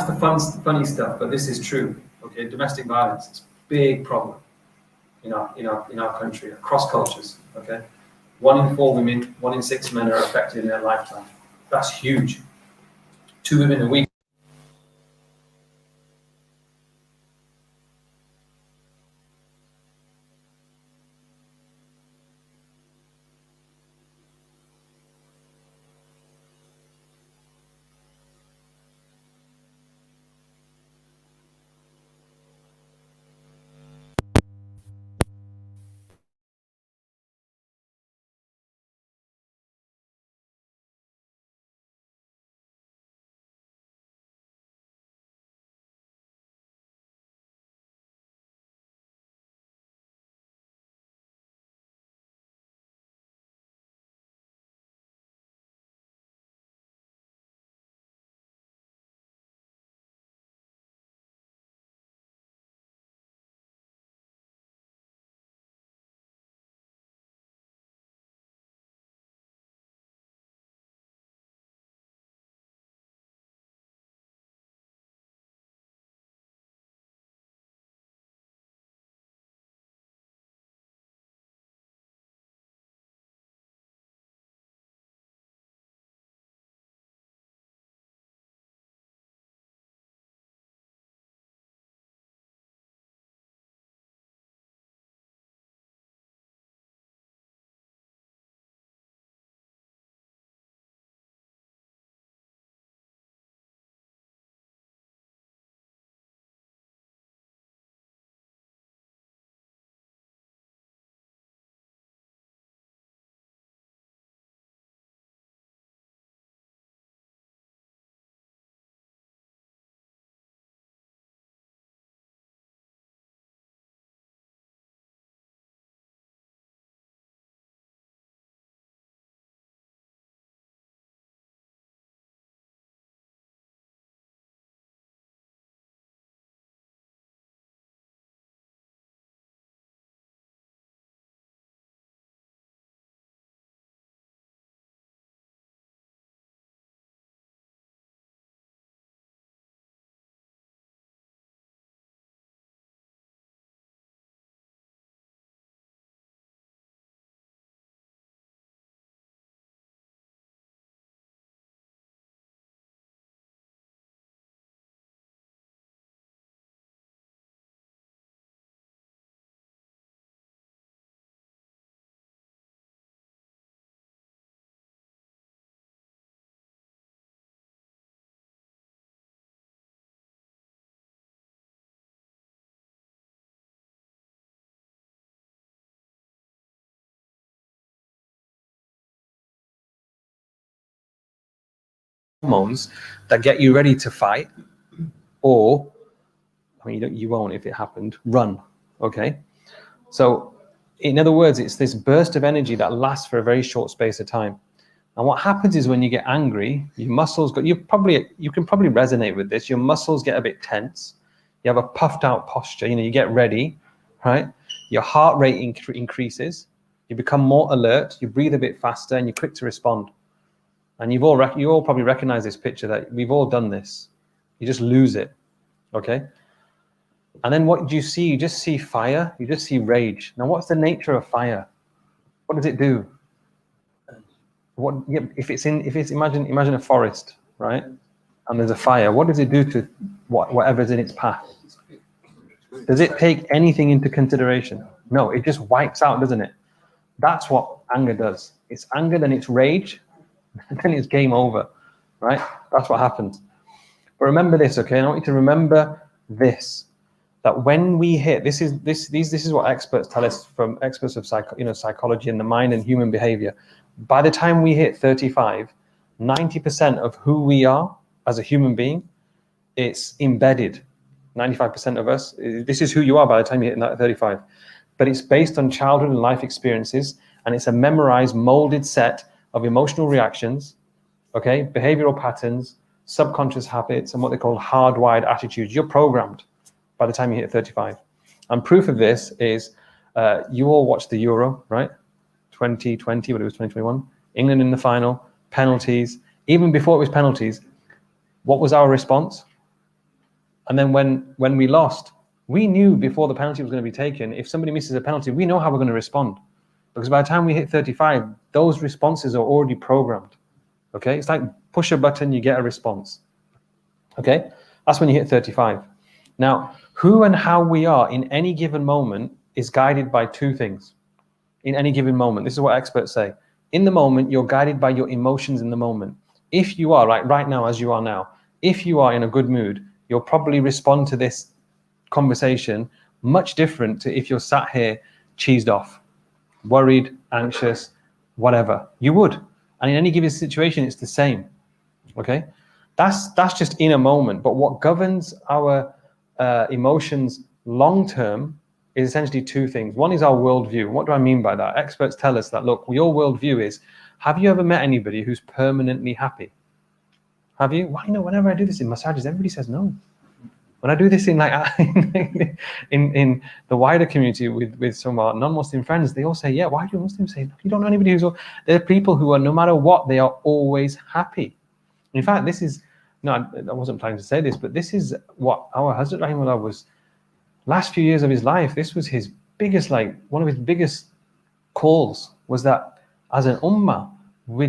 that's the funny stuff, but this is true. Okay, domestic violence is a big problem in our country, across cultures. Okay, 1 in 4 women, 1 in 6 men are affected in their lifetime. That's huge. 2 women a week. Hormones that get you ready to fight, or I mean, you won't if it happened, run. Okay, so in other words, it's this burst of energy that lasts for a very short space of time. And what happens is when you get angry, your muscles you can probably resonate with this. Your muscles get a bit tense. You have a puffed out posture. You get ready, right? Your heart rate increases. You become more alert. You breathe a bit faster, and you're quick to respond. And you all probably recognize this picture, that we've all done this. You just lose it, okay? And then what do you see? You just see fire. You just see rage. Now, what's the nature of fire? What does it do? Imagine a forest, right? And there's a fire. What does it do to whatever's in its path? Does it take anything into consideration? No, it just wipes out, doesn't it? That's what anger does. It's anger, then it's rage, then it's game over, right? That's what happens. But remember this, okay? I want you to remember this, that when we hit, this is what experts tell us, from experts of psychology and the mind and human behavior. By the time we hit 35, 90% of who we are as a human being, it's embedded. 95% of us, this is who you are by the time you hit 35. But it's based on childhood and life experiences, and it's a memorized, molded set of emotional reactions, okay, behavioral patterns, subconscious habits, and what they call hardwired attitudes. You're programmed by the time you hit 35. And proof of this is, you all watched the Euro, right? 2020, but it was 2021. England in the final, penalties. Even before it was penalties, what was our response? And then when we lost, we knew before the penalty was going to be taken, if somebody misses a penalty, we know how we're going to respond. Because by the time we hit 35, those responses are already programmed. Okay, it's like push a button, you get a response. Okay, that's when you hit 35. Now, who and how we are in any given moment is guided by two things. In any given moment, this is what experts say. In the moment, you're guided by your emotions in the moment. If you are, like right now, as you are now, if you are in a good mood, you'll probably respond to this conversation much different to if you're sat here cheesed off, worried, anxious, whatever. You would. And in any given situation, it's the same. Okay? That's just in a moment. But what governs our emotions long term is essentially two things. One is our worldview. What do I mean by that? Experts tell us that, look, your worldview is, have you ever met anybody who's permanently happy? Have you? Well, whenever I do this in massages, everybody says no. When I do this in in the wider community with some of our non-Muslim friends, they all say, yeah, why do Muslims say no? You don't know anybody who's... There are people who are, no matter what, they are always happy. In fact, this is, no, I wasn't planning to say this, but this is what our Hazrat Rahimullah was, last few years of his life, this was his biggest, one of his biggest calls, was that as an ummah, we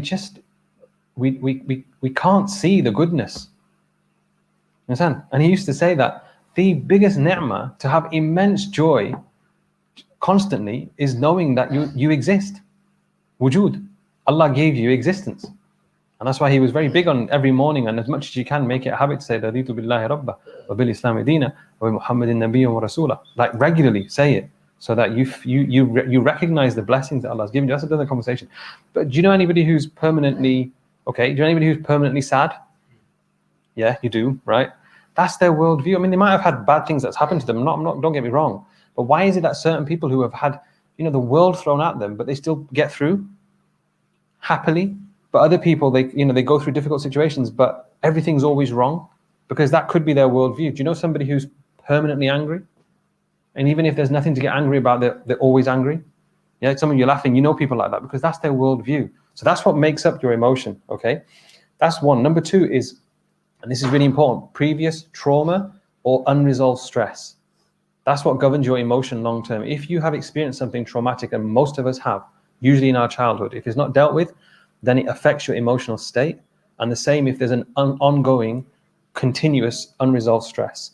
can't see the goodness. Understand? And he used to say that the biggest ni'mah, to have immense joy constantly, is knowing that you exist. Wujud. Allah gave you existence. And that's why he was very big on every morning, and as much as you can, make it a habit to say, Raditu billahi rabba, wa bil islami dina, wa bi Muhammadin nabiyyan wa rasula. Like regularly say it, so that you recognize the blessings that Allah has given you. That's another conversation. But do you know anybody who's permanently, okay, do you know anybody who's permanently sad? Yeah, you do, right? That's their worldview. I mean, they might have had bad things that's happened to them. Don't get me wrong. But why is it that certain people who have had, the world thrown at them, but they still get through happily? But other people, they go through difficult situations, but everything's always wrong, because that could be their worldview. Do you know somebody who's permanently angry? And even if there's nothing to get angry about, they're always angry. Yeah, some of you laughing, people like that, because that's their worldview. So that's what makes up your emotion, okay? That's one. Number two is, and this is really important, previous trauma or unresolved stress. That's what governs your emotion long term. If you have experienced something traumatic, and most of us have, usually in our childhood, if it's not dealt with, then it affects your emotional state. And the same if there's an ongoing, continuous, unresolved stress.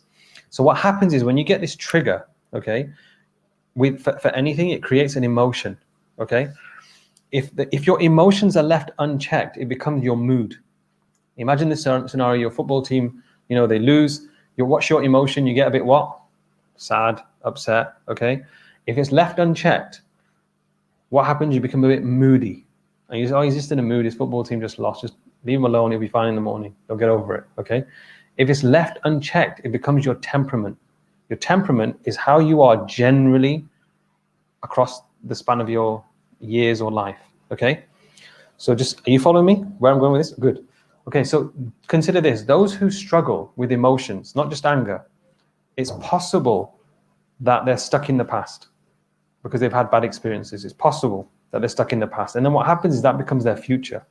So what happens is when you get this trigger, okay, for anything, it creates an emotion, okay? If your emotions are left unchecked, it becomes your mood. Imagine this scenario, your football team, they lose. What's your emotion? You get a bit what? Sad, upset, okay? If it's left unchecked, what happens? You become a bit moody. And you say, oh, he's just in a mood, his football team just lost. Just leave him alone, he'll be fine in the morning. He'll get over it, okay? If it's left unchecked, it becomes your temperament. Your temperament is how you are generally across the span of your years or life, okay? So are you following me where I'm going with this? Good. Okay, so consider this. Those who struggle with emotions, not just anger, it's possible that they're stuck in the past because they've had bad experiences. It's possible that they're stuck in the past. And then what happens is that becomes their future.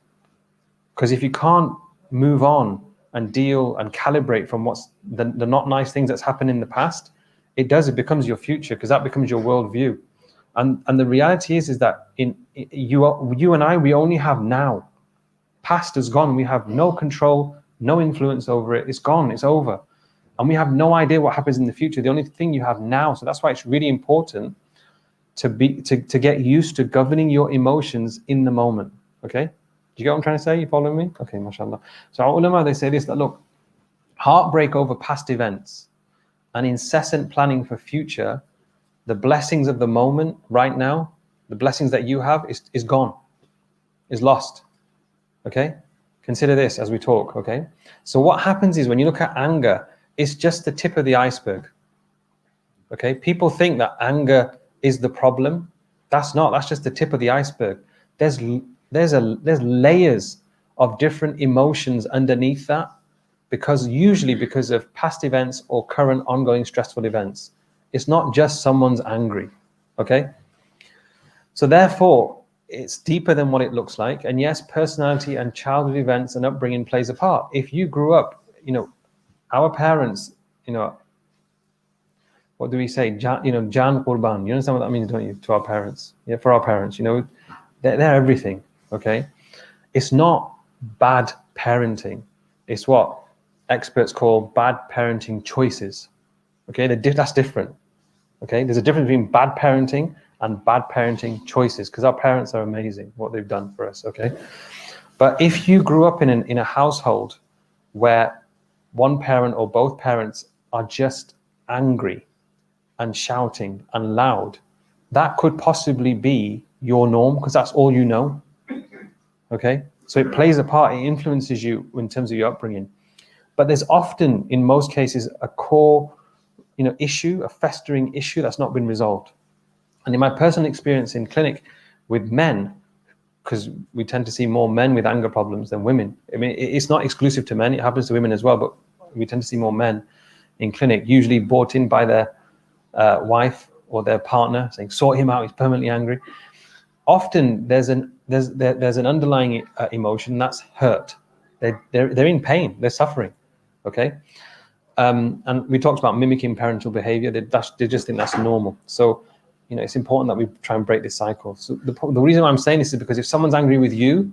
Because if you can't move on and deal and calibrate from what's the not nice things that's happened in the past, it becomes your future, because that becomes your worldview. And the reality is that you and I, we only have now. Past is gone. We have no control, no influence over it. It's gone. It's over. And we have no idea what happens in the future. The only thing you have now. So that's why it's really important to get used to governing your emotions in the moment. Okay? Do you get what I'm trying to say? You following me? Okay, mashallah. So our ulama, they say this, that look, heartbreak over past events and incessant planning for future, the blessings of the moment right now, the blessings that you have is gone, is lost. Okay? Consider this as we talk, okay? So what happens is when you look at anger, it's just the tip of the iceberg. Okay? People think that anger is the problem. That's not. That's just the tip of the iceberg. There's layers of different emotions underneath that, usually because of past events or current ongoing stressful events. It's not just someone's angry. Okay? So therefore, it's deeper than what it looks like. And yes, personality and childhood events and upbringing plays a part. If you grew up, our parents, you know, what do we say? Jan Qurban. You understand what that means, don't you? To our parents. Yeah, for our parents, you know, they're everything. Okay. It's not bad parenting. It's what experts call bad parenting choices. Okay, that's different. Okay, there's a difference between bad parenting and bad parenting choices, because our parents are amazing, what they've done for us. Okay, but if you grew up in a household where one parent or both parents are just angry and shouting and loud, that could possibly be your norm, because that's all you know. Okay, so it plays a part, it influences you in terms of your upbringing. But there's often, in most cases, a core, you know, issue, a festering issue that's not been resolved. And in my personal experience in clinic with men, because we tend to see more men with anger problems than women. I mean, it's not exclusive to men, it happens to women as well, but we tend to see more men in clinic, usually brought in by their wife or their partner, saying, sort him out, he's permanently angry. Often there's an underlying emotion that's hurt. They're in pain, they're suffering. Okay, and we talked about mimicking parental behavior. They just think that's normal. So, you know, it's important that we try and break this cycle. So the reason why I'm saying this is because if someone's angry with you,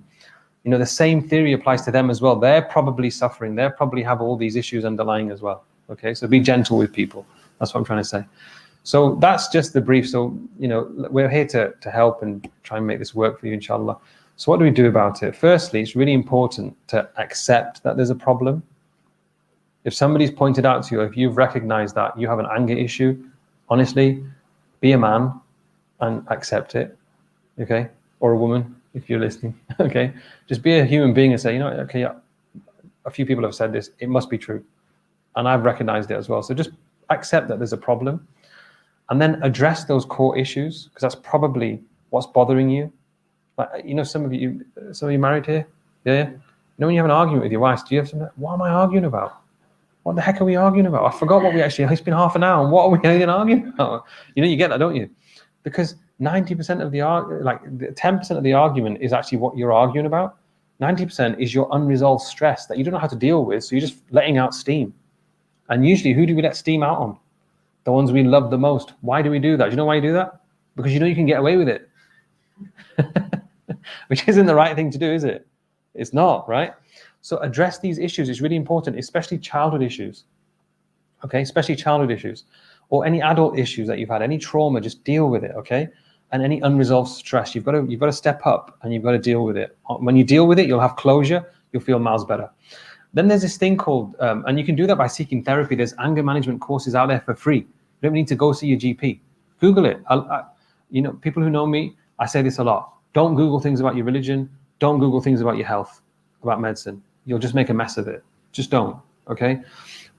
you know, the same theory applies to them as well. They're probably suffering. They probably have all these issues underlying as well. Okay, so be gentle with people. That's what I'm trying to say. So that's just the brief. So, you know, we're here to help and try and make this work for you, inshallah. So what do we do about it? Firstly, it's really important to accept that there's a problem. If somebody's pointed out to you, if you've recognized that you have an anger issue, honestly, be a man and accept it, okay? Or a woman, if you're listening, okay? Just be a human being and say, you know, okay, yeah, a few people have said this, it must be true. And I've recognized it as well. So just accept that there's a problem and then address those core issues, because that's probably what's bothering you. Like, you know, some of you married here? Yeah? You know, when you have an argument with your wife, do you have something, what am I arguing about? What the heck are we arguing about? I forgot what we actually, it's been half an hour, and what are we even arguing about? You know, you get that, don't you? Because 90% of the 10% of the argument is actually what you're arguing about. 90% is your unresolved stress that you don't know how to deal with, so you're just letting out steam. And usually, who do we let steam out on? The ones we love the most. Why do we do that? Do you know why you do that? Because you know you can get away with it. Which isn't the right thing to do, is it? It's not, right? So address these issues. It's really important, especially childhood issues. Okay, especially childhood issues, or any adult issues that you've had, any trauma. Just deal with it, okay? And any unresolved stress, you've got to step up and you've got to deal with it. When you deal with it, you'll have closure. You'll feel miles better. Then there's this thing called, and you can do that by seeking therapy. There's anger management courses out there for free. You don't need to go see your GP. Google it. You know, people who know me, I say this a lot. Don't Google things about your religion. Don't Google things about your health, about medicine. You'll just make a mess of it. Just don't, okay?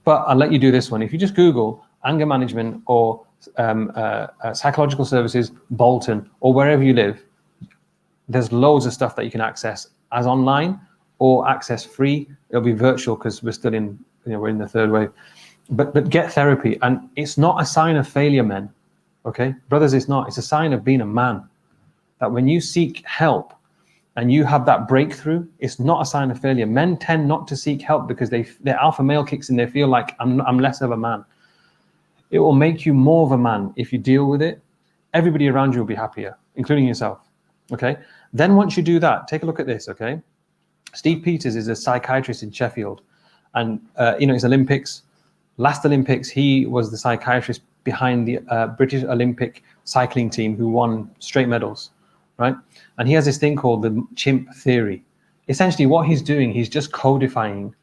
But I'll let you do this one. If you just Google anger management or psychological services, Bolton, or wherever you live, there's loads of stuff that you can access as online or access free. It'll be virtual because we're still in, you know, we're in the third wave. But get therapy. And it's not a sign of failure, men, okay? Brothers, it's not. It's a sign of being a man. That when you seek help, and you have that breakthrough, it's not a sign of failure. Men tend not to seek help because their alpha male kicks in. They feel like I'm less of a man. It will make you more of a man if you deal with it. Everybody around you will be happier, including yourself. Okay. Then once you do that, take a look at this. Okay. Steve Peters is a psychiatrist in Sheffield, and you know, his Olympics. Last Olympics, he was the psychiatrist behind the British Olympic cycling team who won straight medals. Right? And he has this thing called the chimp theory. Essentially what he's doing, he's just codifying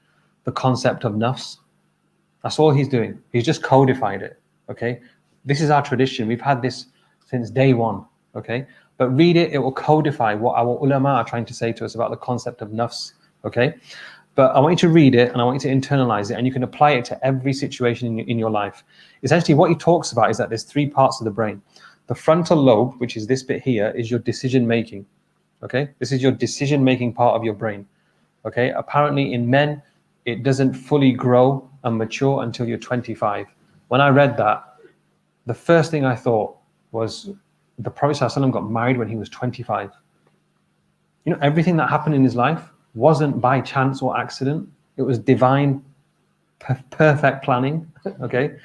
the concept of nafs. That's all he's doing. He's just codified it, okay? This is our tradition. We've had this since day one, okay? But read it, it will codify what our ulama are trying to say to us about the concept of nafs, okay? But I want you to read it and I want you to internalize it, and you can apply it to every situation in your life. Essentially what he talks about is that there's three parts of the brain. The frontal lobe, which is this bit here, is your decision making. Okay, this is your decision making part of your brain. Okay, apparently in men, it doesn't fully grow and mature until you're 25. When I read that, the first thing I thought was the Prophet ﷺ got married when he was 25. You know, everything that happened in his life wasn't by chance or accident, it was divine. perfect planning. Okay,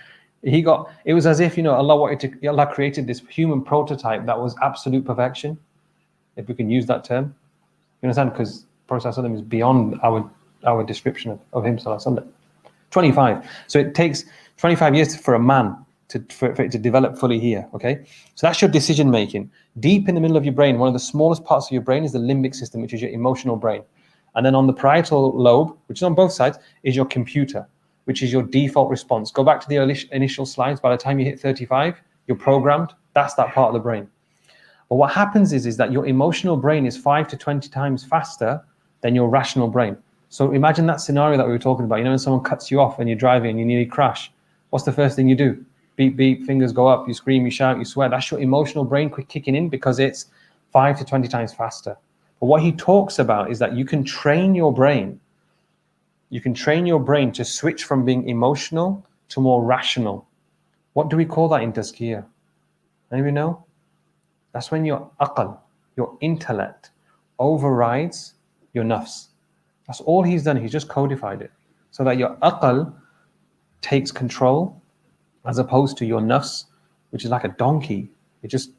it was as if, you know, Allah created this human prototype that was absolute perfection, if we can use that term. You understand? Because Prophet ﷺ is beyond our description of him. 25. So it takes 25 years for a man for it to develop fully here. Okay, so that's your decision making. Deep in the middle of your brain, one of the smallest parts of your brain is the limbic system, which is your emotional brain. And then on the parietal lobe, which is on both sides, is your computer, which is your default response. Go back to the initial slides. By the time you hit 35, you're programmed. That's that part of the brain. But what happens is that your emotional brain is 5 to 20 times faster than your rational brain. So imagine that scenario that we were talking about. You know, when someone cuts you off and you're driving and you nearly crash, what's the first thing you do? Beep, beep, fingers go up, you scream, you shout, you swear. That's your emotional brain kicking in because it's 5 to 20 times faster. But what he talks about is that you can train your brain. You can train your brain to switch from being emotional to more rational. What do we call that in Tazkiyah? Anybody know? That's when your aql, your intellect, overrides your nafs. That's all he's done. He's just codified it so that your aql takes control as opposed to your nafs, which is like a donkey. It just,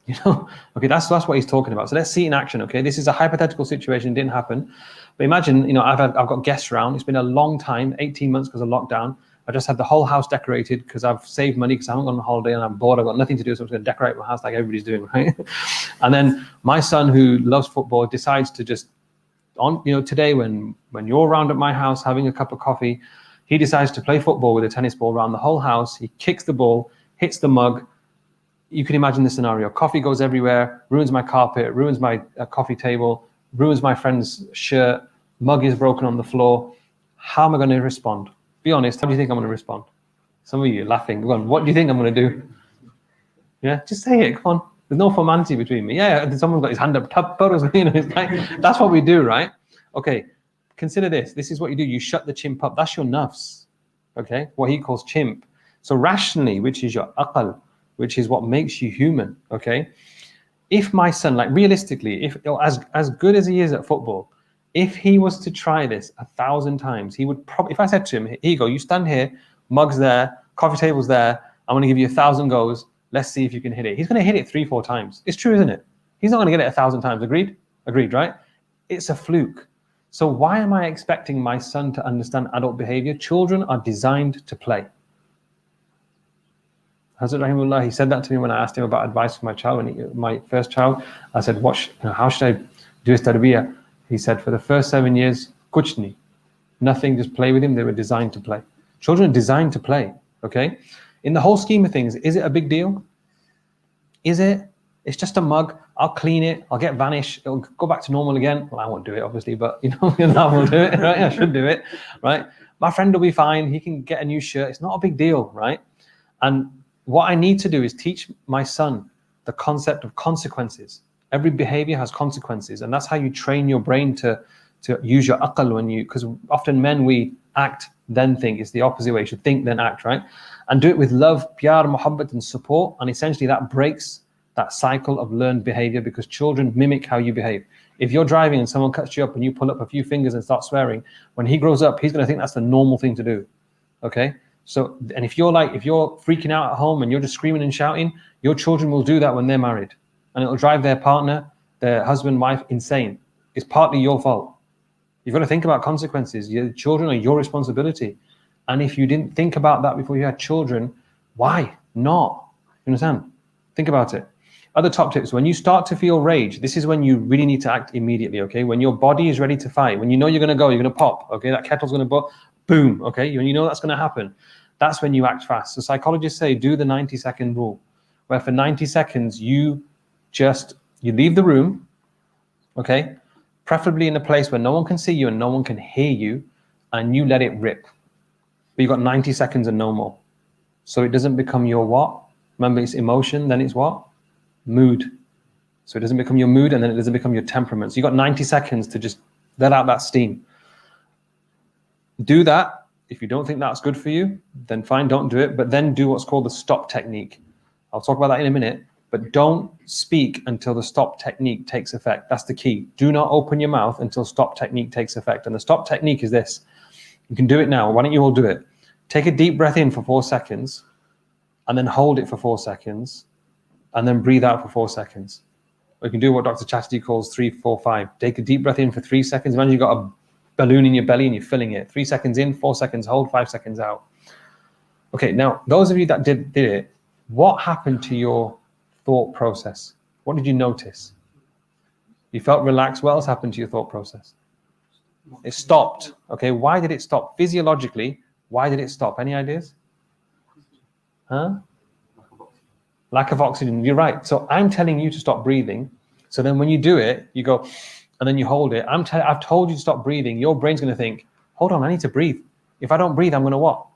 you know, okay, that's what he's talking about. So let's see it in action, okay? This is a hypothetical situation, it didn't happen. But imagine, you know, I've got guests around. It's been a long time, 18 months because of lockdown. I just had the whole house decorated because I've saved money because I haven't gone on holiday and I'm bored. I've got nothing to do, so I'm just going to decorate my house like everybody's doing, right? And then my son, who loves football, decides to just, today when you're around at my house having a cup of coffee, he decides to play football with a tennis ball around the whole house. He kicks the ball, hits the mug. You can imagine the scenario. Coffee goes everywhere, ruins my carpet, ruins my coffee table, ruins my friend's shirt, mug is broken on the floor. How am I going to respond? Be honest, how do you think I'm going to respond? Some of you are laughing. Go on, what do you think I'm going to do? Yeah, just say it, come on. There's no formality between me. Yeah, someone's got his hand up, you know, it's like, that's what we do, right? Okay, consider this. This is what you do. You shut the chimp up. That's your nafs, okay? What he calls chimp. So rationally, which is your aql, which is what makes you human, okay? If my son, like realistically, if as good as he is at football, if he was to try this 1,000 times, he would probably, if I said to him, here you go, you stand here, mug's there, coffee table's there, I'm going to give you 1,000 goes, let's see if you can hit it. He's going to hit it 3-4 times. It's true, isn't it? He's not going to get it 1,000 times. Agreed? Agreed, right? It's a fluke. So why am I expecting my son to understand adult behavior? Children are designed to play. Hazrat Rahimullah, he said that to me when I asked him about advice for my child, my first child. I said, how should I do his tarbiyah? He said, for the first 7 years, kuch nahi. Nothing, just play with him. They were designed to play. Children are designed to play, okay? In the whole scheme of things, is it a big deal? Is it? It's just a mug. I'll clean it. I'll get vanish. It'll go back to normal again. Well, I won't do it, obviously, but I will do it, right? I should do it, right? My friend will be fine. He can get a new shirt. It's not a big deal, right? And what I need to do is teach my son the concept of consequences. Every behavior has consequences, and that's how you train your brain to use your aql because often men, we act, then think. It's the opposite way. You should think, then act, right? And do it with love, pyar, muhabbat, and support. And essentially that breaks that cycle of learned behavior because children mimic how you behave. If you're driving and someone cuts you up and you pull up a few fingers and start swearing, when he grows up, he's going to think that's the normal thing to do, okay? So, and if you're freaking out at home and you're just screaming and shouting, your children will do that when they're married. And it'll drive their partner, their husband, wife, insane. It's partly your fault. You've got to think about consequences. Your children are your responsibility. And if you didn't think about that before you had children, why not? You understand? Think about it. Other top tips, when you start to feel rage, this is when you really need to act immediately, okay? When your body is ready to fight, when you know you're going to go, you're going to pop, okay? That kettle's going to boom, okay? When you know that's going to happen, that's when you act fast. So psychologists say do the 90-second rule, where for 90 seconds you leave the room, okay? Preferably in a place where no one can see you and no one can hear you, and you let it rip. But you've got 90 seconds and no more. So it doesn't become your what? Remember, it's emotion, then it's what? Mood. So it doesn't become your mood and then it doesn't become your temperament. So you've got 90 seconds to just let out that steam. Do that. If you don't think that's good for you, then fine, don't do it. But then do what's called the stop technique. I'll talk about that in a minute. But don't speak until the stop technique takes effect. That's the key. Do not open your mouth until stop technique takes effect. And the stop technique is this. You can do it now. Why don't you all do it? Take a deep breath in for 4 seconds, and then hold it for 4 seconds, and then breathe out for 4 seconds. Or you can do what Dr. Chatterjee calls 3, 4, 5. Take a deep breath in for 3 seconds. Imagine you've got a balloon in your belly and you're filling it. 3 seconds in, 4 seconds hold, 5 seconds out. Okay, now, those of you that did it, what happened to your thought process? What did you notice? You felt relaxed. What else happened to your thought process? It stopped. Okay, why did it stop? Physiologically, why did it stop? Any ideas? Huh? Lack of oxygen. You're right. So I'm telling you to stop breathing. So then when you do it, you go, and then you hold it. I've told you to stop breathing. Your brain's going to think, hold on, I need to breathe. If I don't breathe, I'm going to what?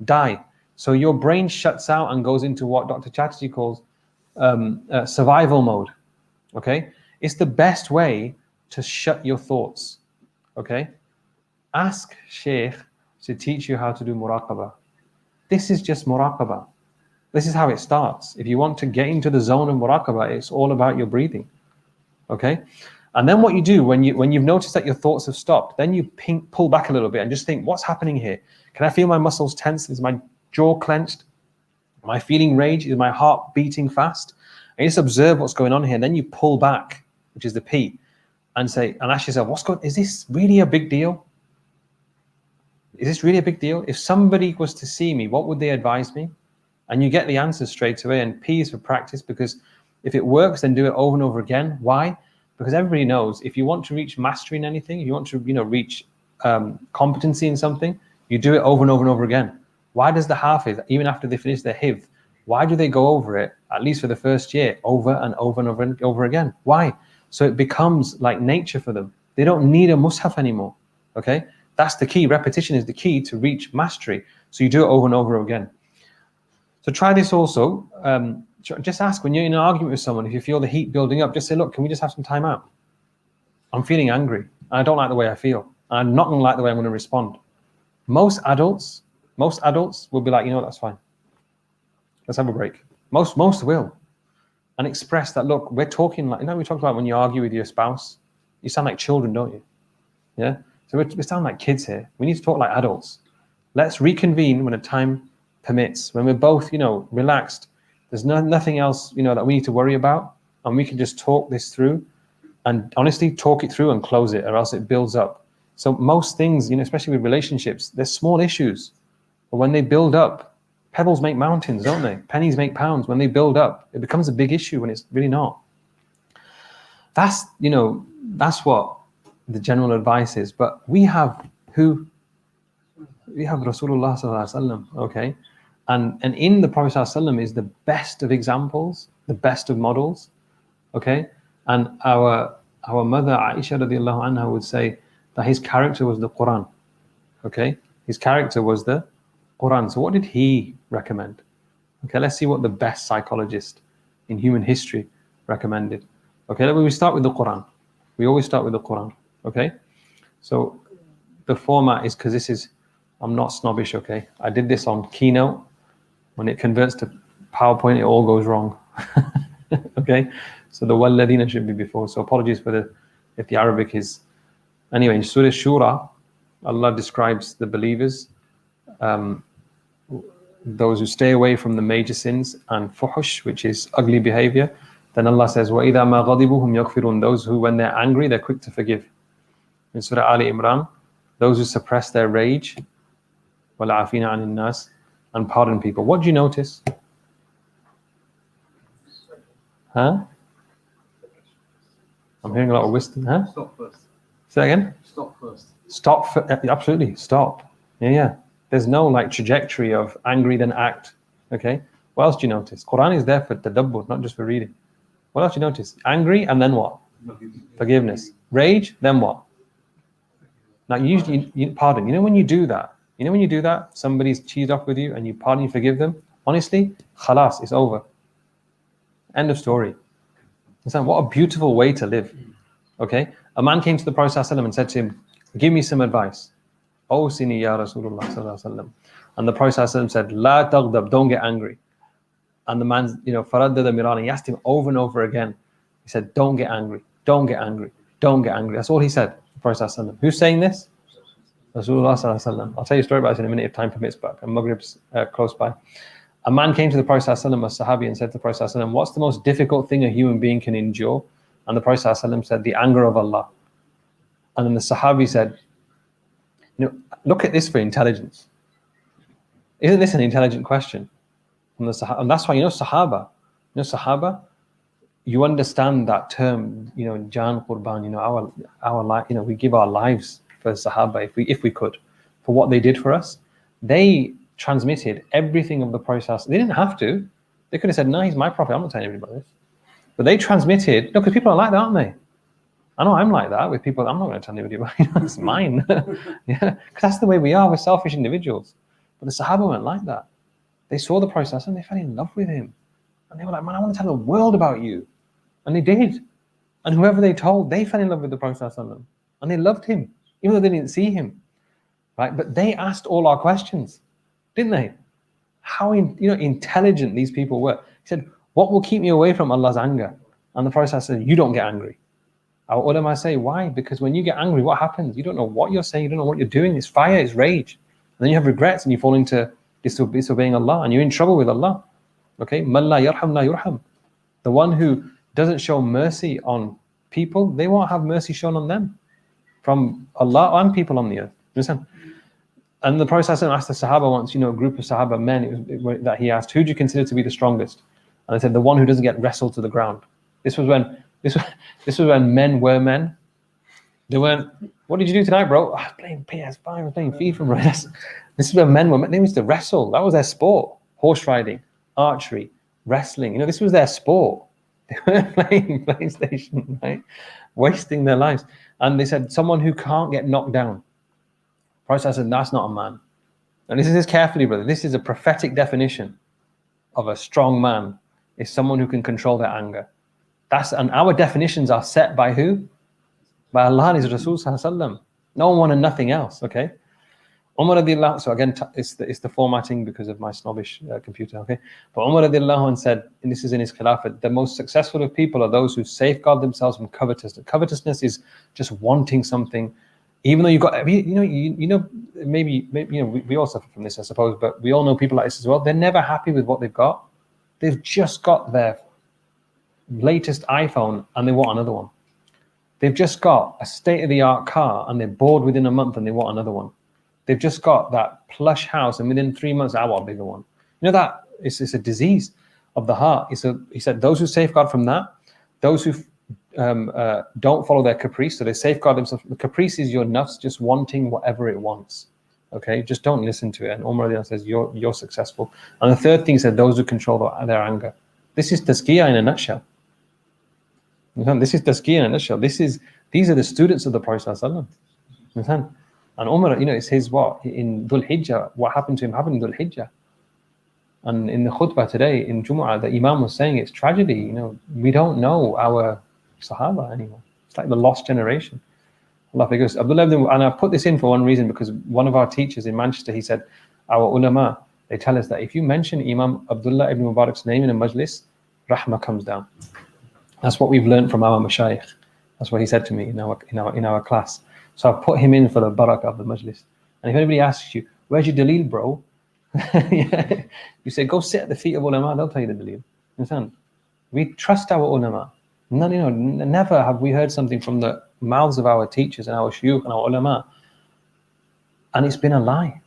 Die. So your brain shuts out and goes into what Dr. Chatterjee calls survival mode. Okay? It's the best way to shut your thoughts. Okay? Ask Sheikh to teach you how to do muraqabah. This is just muraqabah. This is how it starts. If you want to get into the zone of muraqabah, it's all about your breathing. Okay? And then what you do when you've noticed that your thoughts have stopped, then you pull back a little bit and just think, what's happening here? Can I feel my muscles tense? Is my jaw clenched? Am I feeling rage? Is my heart beating fast? And you just observe what's going on here. And then you pull back, which is the P, and ask yourself, is this really a big deal? Is this really a big deal? If somebody was to see me, what would they advise me? And you get the answers straight away. And P is for practice, because if it works, then do it over and over again. Why? Because everybody knows if you want to reach mastery in anything, if you want to reach competency in something, you do it over and over and over again. Why does the Hafiz, even after they finish their hifz, why do they go over it, at least for the first year, over and over and over and over again? Why? So it becomes like nature for them. They don't need a mushaf anymore. Okay? That's the key. Repetition is the key to reach mastery. So you do it over and over again. So try this also. Just ask when you're in an argument with someone, if you feel the heat building up, just say, look, can we just have some time out? I'm feeling angry. I don't like the way I feel. I'm not going to like the way I'm going to respond. Most adults will be like, that's fine. Let's have a break. Most will. And express that, look, we're talking like, we talked about when you argue with your spouse, you sound like children, don't you? Yeah? So we sound like kids here. We need to talk like adults. Let's reconvene when a time permits, when we're both, relaxed. There's nothing else, that we need to worry about. And we can just talk this through and honestly talk it through and close it, or else it builds up. So most things, especially with relationships, they're small issues. But when they build up, pebbles make mountains, don't they? Pennies make pounds. When they build up, it becomes a big issue when it's really not. That's what the general advice is. But we have who? We have Rasulullah sallallahu alaihi wasallam, okay? And in the Prophet sallallahu alaihi wasallam is the best of examples, the best of models, okay? And our mother Aisha radiallahu anha would say that his character was the Quran, okay? His character was the Quran. So what did he recommend? Okay, let's see what the best psychologist in human history recommended. Okay, we start with the Quran. We always start with the Quran, okay? So the format is, because I'm not snobbish, okay? I did this on Keynote. When it converts to PowerPoint, it all goes wrong. Okay? So the Walladina should be before. So apologies if the Arabic is... Anyway, in Surah Shura, Allah describes the believers, those who stay away from the major sins, and fuhush, which is ugly behavior. Then Allah says, وَإِذَا مَا غَضِبُوا هُمْ يَغْفِرُونَ. Those who, when they're angry, they're quick to forgive. In Surah Ali Imran, those who suppress their rage, وَالْعَافِينَ عَنِ النَّاسِ, and pardon people. What do you notice? Huh? I'm hearing a lot of wisdom. Huh? Stop first. Say again? Stop first. Stop. Absolutely. Stop. Yeah. There's no trajectory of angry then act. Okay. What else do you notice? Quran is there for tadabbur, not just for reading. What else do you notice? Angry and then what? Forgiveness. Rage, then what? Now usually, pardon. When you do that, somebody's cheesed off with you and you pardon, you forgive them. Honestly, khalas, it's over. End of story. Understand? What a beautiful way to live. Okay? A man came to the Prophet ﷺ and said to him, give me some advice. Awsini ya Rasulullah sallallahu alaihi wasallam. And the Prophet ﷺ said, La taghdab, don't get angry. And the man, faraddada miran, he asked him over and over again. He said, don't get angry, don't get angry, don't get angry. That's all he said, the Prophet ﷺ. Who's saying this? Rasulullah sallallahu alaihi wasallam. I'll tell you a story about this in a minute if time permits, but Maghrib's close by. A man came to the Prophet sallallahu alaihi wasallam, a Sahabi, and said to the Prophet sallallahu alaihi wasallam, what's the most difficult thing a human being can endure? And the Prophet sallallahu alaihi wasallam said, the anger of Allah. And then the Sahabi said, look at this for intelligence. Isn't this an intelligent question? From the Sahaba? And that's why, Sahaba, you understand that term, Jan Qurban, our life, we give our lives for Sahaba if we could, for what they did for us. They transmitted everything of the Prophet. They didn't have to. They could have said, no, he's my prophet, I'm not telling everybody this. But they transmitted, because people are like that, aren't they? I know I'm like that with people. I'm not going to tell anybody about it. It's mine. Yeah, because that's the way we are. We're selfish individuals. But the Sahaba weren't like that. They saw the Prophet and they fell in love with him. And they were like, man, I want to tell the world about you. And they did. And whoever they told, they fell in love with the Prophet and they loved him, even though they didn't see him. Right? But they asked all our questions, didn't they? How intelligent these people were. He said, what will keep me away from Allah's anger? And the Prophet said, you don't get angry. Our ulama say, why? Because when you get angry, what happens? You don't know what you're saying, you don't know what you're doing. It's fire, it's rage. And then you have regrets and you fall into disobeying Allah and you're in trouble with Allah. Okay? Man la yarham la yurham. The one who doesn't show mercy on people, they won't have mercy shown on them from Allah and people on the earth. Understand? And the Prophet asked the Sahaba once, a group of Sahaba men that he asked, who do you consider to be the strongest? And they said, the one who doesn't get wrestled to the ground. This was when men were men. They weren't, what did you do tonight, bro? I was playing PS5, I was playing FIFA, bro. This is when men were men. They used to wrestle. That was their sport. Horse riding, archery, wrestling. This was their sport. They weren't playing PlayStation, right? Wasting their lives. And they said, someone who can't get knocked down. Prophet said, that's not a man. And this is carefully, brother. This is a prophetic definition of a strong man. Is someone who can control their anger. And our definitions are set by who? By Allah and His Rasul sallallahu alaihi wasallam. No one and nothing else. Okay. Umar radiallahu. So again, it's the formatting because of my snobbish computer. Okay. But Umar radiallahu anh said, and this is in his Khilafat, the most successful of people are those who safeguard themselves from covetousness. Covetousness is just wanting something, even though you've got, maybe we all suffer from this, I suppose. But we all know people like this as well. They're never happy with what they've got. They've just got their latest iPhone and they want another one. They've just got a state-of-the-art car and they're bored within a month and they want another one. They've just got that plush house and within 3 months, I want a bigger one. That it's a disease of the heart. He said, those who safeguard from that, those who don't follow their caprice, so they safeguard themselves. The caprice is your nafs just wanting whatever it wants. Okay, just don't listen to it. And Umar says, you're successful. And the third thing, he said, those who control their anger. This is tazkiyah in a nutshell. This is tazkiyah in a nutshell. These are the students of the Prophet ﷺ. And Umar, it's his what? In Dhul Hijjah, what happened to him happened in Dhul Hijjah. And in the khutbah today, in Jumu'ah, the Imam was saying it's tragedy. We don't know our Sahaba anymore. It's like the lost generation. Allah forgives. Abdullah ibn, and I put this in for one reason, because one of our teachers in Manchester, he said, our ulama, they tell us that if you mention Imam Abdullah ibn Mubarak's name in a majlis, rahmah comes down. That's what we've learned from our mashayikh. That's what he said to me in our class. So I've put him in for the barakah of the majlis. And if anybody asks you, where's your dalil, bro? Yeah. You say, go sit at the feet of ulama, they'll tell you the dalil. Understand? We trust our ulama. Never have we heard something from the mouths of our teachers and our shuyukh and our ulama and it's been a lie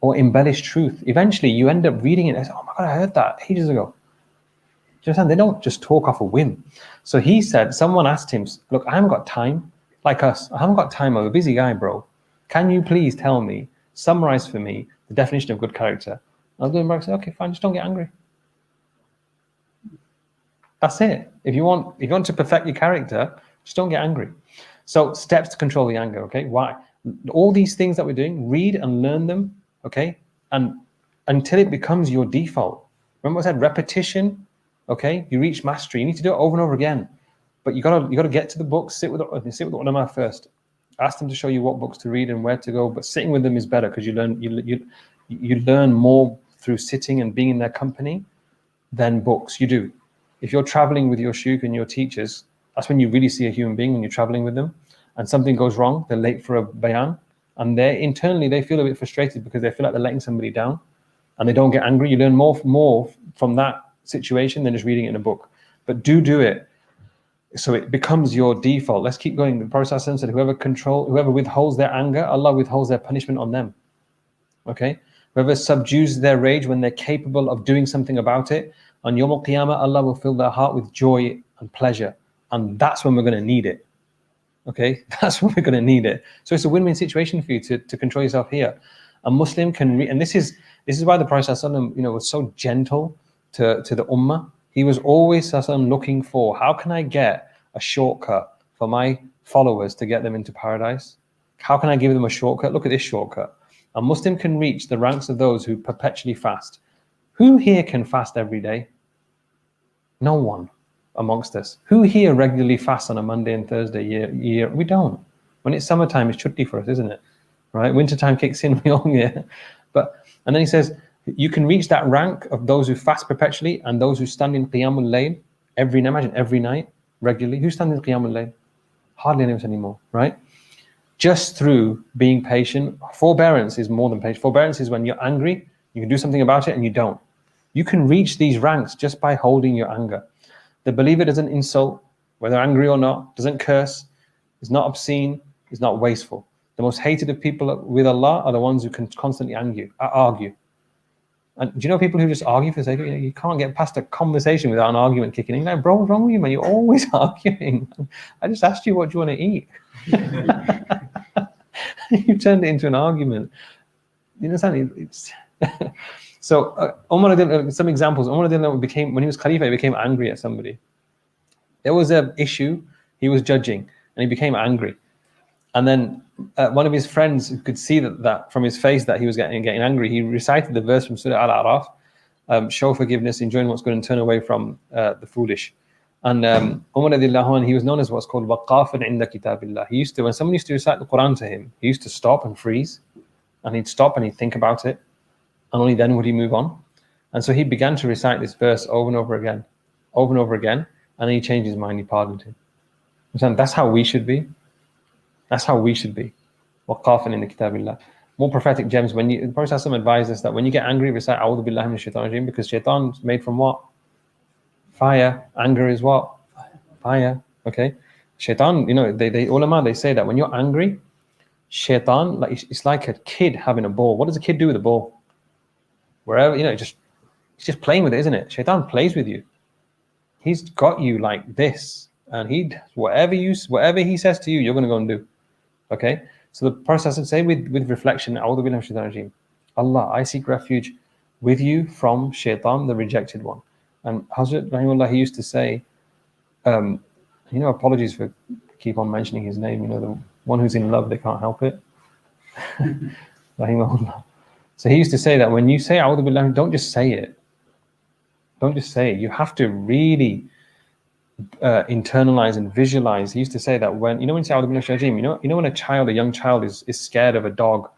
or embellished truth. Eventually you end up reading it and say, oh my God, I heard that ages ago. Do you understand? They don't just talk off a whim. So he said, someone asked him, look, I haven't got time, like us, I haven't got time, I'm a busy guy, bro. Can you please tell me, summarize for me the definition of good character? And Abdul Mubarak said, okay, fine, just don't get angry. That's it. If you want to perfect your character, just don't get angry. So steps to control the anger, okay? Why? All these things that we're doing, read and learn them, okay? And until it becomes your default. Remember what I said, repetition, okay? You reach mastery. You need to do it over and over again. But you gotta get to the books, sit with the ulama first. Ask them to show you what books to read and where to go. But sitting with them is better because you learn more through sitting and being in their company than books. You do. If you're traveling with your shuyukh and your teachers, that's when you really see a human being, when you're traveling with them and something goes wrong, they're late for a bayan, and they internally they feel a bit frustrated because they feel like they're letting somebody down, and they don't get angry. You learn more from that situation than just reading it in a book. But do it so it becomes your default. Let's keep going. The Prophet said, whoever withholds their anger, Allah withholds their punishment on them. Okay? Whoever subdues their rage when they're capable of doing something about it, on Yawm al-Qiyamah, Allah will fill their heart with joy and pleasure. And that's when we're going to need it. Okay? That's when we're going to need it. So it's a win-win situation for you to control yourself here. A Muslim can and this is why the Prophet ﷺ, was so gentle to the Ummah. He was always looking for, how can I get a shortcut for my followers to get them into paradise? How can I give them a shortcut? Look at this shortcut. A Muslim can reach the ranks of those who perpetually fast. Who here can fast every day? No one amongst us. Who here regularly fasts on a Monday and Thursday year? We don't. When it's summertime, it's chutti for us, isn't it? Right? Wintertime kicks in, we all, yeah. And then he says, you can reach that rank of those who fast perpetually and those who stand in Qiyamul Layl every night, regularly. Who stands in Qiyamul Layl? Hardly any of us anymore, right? Just through being patient. Forbearance is more than patience. Forbearance is when you're angry, you can do something about it and you don't. You can reach these ranks just by holding your anger. The believer doesn't insult, whether angry or not, doesn't curse, is not obscene, is not wasteful. The most hated of people with Allah are the ones who can constantly argue. And do you know people who just argue for the sake of it? You can't get past a conversation without an argument kicking in. Like, bro, what's wrong with you, man? You're always arguing. I just asked you what do you want to eat. You turned it into an argument. You understand? So Umar, some examples. Umar became, when he was Khalifa, he became angry at somebody. There was an issue, he was judging, and he became angry. And then one of his friends could see that from his face that he was getting angry. He recited the verse from Surah Al-A'raf, show forgiveness, enjoying what's good and turn away from the foolish. And Umar radiallahu anh, he was known as what's called waqafan inda kitabillah. He used to, when someone used to recite the Quran to him, he used to stop and freeze, and he'd stop and he'd think about it, and only then would he move on. And so he began to recite this verse over and over again, and then he changed his mind, he pardoned him. And that's how we should be. That's how we should be. Waqafan in the kitabillah. More prophetic gems. The Prophet advised us that when you get angry, recite A'udhu billahi minash shaitanir rajeem, because shaitan's made from what? Fire. Anger is what? Fire. Okay. Shaitan, they ulama, they say that when you're angry, shaitan, it's like a kid having a ball. What does a kid do with a ball? Wherever, he's just playing with it, isn't it? Shaitan plays with you. He's got you like this, and whatever he says to you, you're going to go and do. Okay, so the Prophet say with reflection, A'udhu billahi minash shaitanir rajeem. Allah, I seek refuge with you from shaitan, the rejected one. And Hazrat Rahimullah, he used to say, apologies for keep on mentioning his name, the one who's in love, they can't help it. Rahimullah. So he used to say that when you say A'udhu billahi, don't just say it. Don't just say it. You have to really internalize and visualize. He used to say that when you say A'udhu billahi minash shaitanir rajeem, when a young child is scared of a dog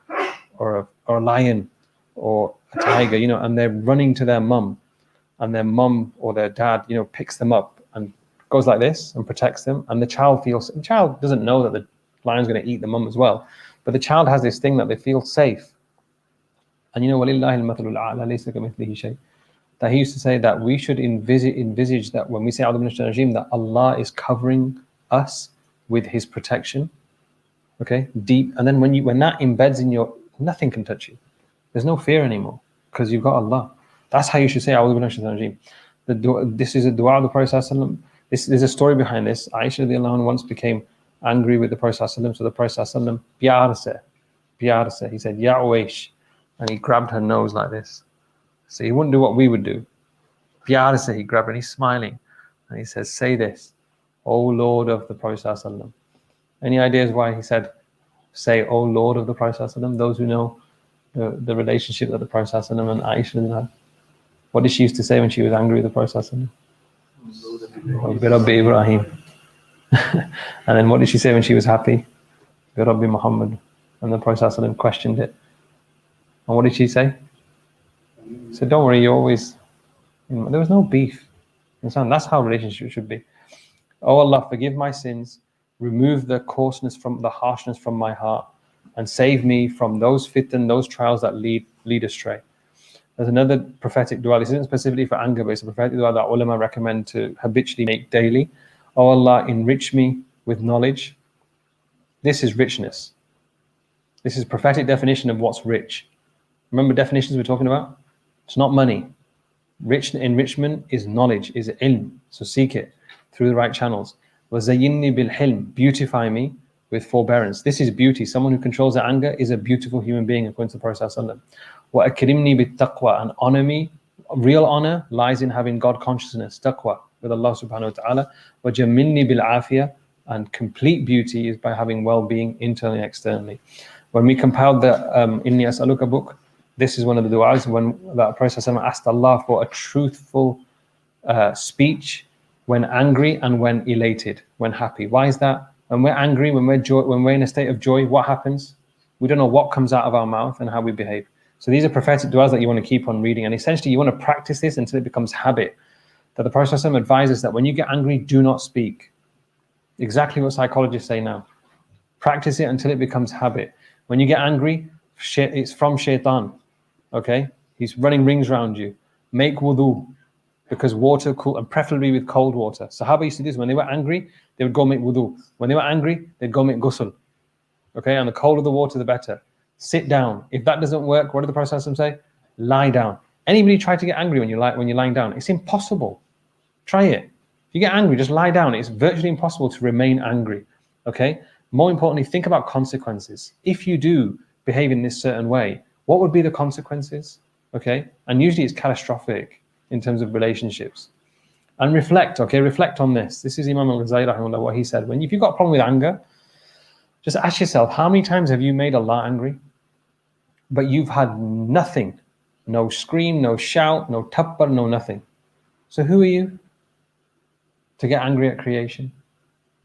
or a lion or a tiger, and they're running to their mum, and their mum or their dad, picks them up and goes like this and protects them, and the child doesn't know that the lion's going to eat the mum as well, but the child has this thing that they feel safe. And وَلِلَّهِ الْمَثَلُ الْأَعْلَى لَيْسَ كَمِثْلِهِ شَيْءٌ. That he used to say that we should envisage that when we say A'udhu billahi minash shaitanir rajeem, that Allah is covering us with His protection, okay, deep. And then when that embeds in nothing can touch you. There's no fear anymore because you've got Allah. That's how you should say A'udhu billahi minash shaitanir rajeem. This is a dua of the Prophet ﷺ. There's a story behind this. Aisha radiallahu anha once became angry with the Prophet ﷺ, so the Prophet ﷺ, he said, Ya Uwaish, and he grabbed her nose like this. So he wouldn't do what we would do. He grabbed her and he's smiling. And he says, say this, O Lord of the Prophet ﷺ. Any ideas why he said, say, O Lord of the Prophet ﷺ? Those who know the relationship that the Prophet ﷺ and Aisha had. What did she used to say when she was angry with the Prophet ﷺ? Rabbi Ibrahim. And then what did she say when she was happy? Rabbi Muhammad. And the Prophet ﷺ questioned it. And what did she say? She said, don't worry, you always... There was no beef. Understand? That's how relationships should be. Oh Allah, forgive my sins, remove the coarseness the harshness from my heart, and save me from those fitan, those trials that lead astray. There's another prophetic dua. This isn't specifically for anger, but it's a prophetic dua that ulama recommend to habitually make daily. Oh Allah, enrich me with knowledge. This is richness. This is prophetic definition of what's rich. Remember definitions we're talking about? It's not money. Enrichment is knowledge, is ilm. So seek it through the right channels. وَزَيِّنِّي بِالْحِلْمِ, beautify me with forbearance. This is beauty. Someone who controls their anger is a beautiful human being, according to the Prophet ﷺ. وَأَكْرِمْنِي بِالتَّقْوَى, and honor me. Real honor lies in having God consciousness, taqwa, with Allah subhanahu wa ta'ala. وَجَمِّلْنِي بِالْعَافِيَةِ, and complete beauty is by having well-being internally and externally. When we compiled the Inni As'aluka book, this is one of the du'as when the Prophet ﷺ asked Allah for a truthful speech when angry and when elated, when happy. Why is that? When we're angry, when we're in a state of joy, what happens? We don't know what comes out of our mouth and how we behave. So these are prophetic du'as that you want to keep on reading, and essentially you want to practice this until it becomes habit. That the Prophet ﷺ advises that when you get angry, do not speak. Exactly what psychologists say now. Practice it until it becomes habit. When you get angry, it's from shaitan. Okay? He's running rings around you. Make wudu, because water cool, and preferably with cold water. Sahaba used to do this. When they were angry, they would go make wudu. When they were angry, they'd go make ghusl. Okay? And the colder the water, the better. Sit down. If that doesn't work, what did the Prophet say? Lie down. Anybody try to get angry when you're lying down? It's impossible. Try it. If you get angry, just lie down. It's virtually impossible to remain angry. Okay? More importantly, think about consequences. If you do behave in this certain way, what would be the consequences? Okay? And usually it's catastrophic in terms of relationships. And reflect, okay? Reflect on this. This is Imam al-Ghazali, rahimahullah, what he said. If you've got a problem with anger, just ask yourself, how many times have you made Allah angry? But you've had nothing. No scream, no shout, no tappar, no nothing. So who are you to get angry at creation?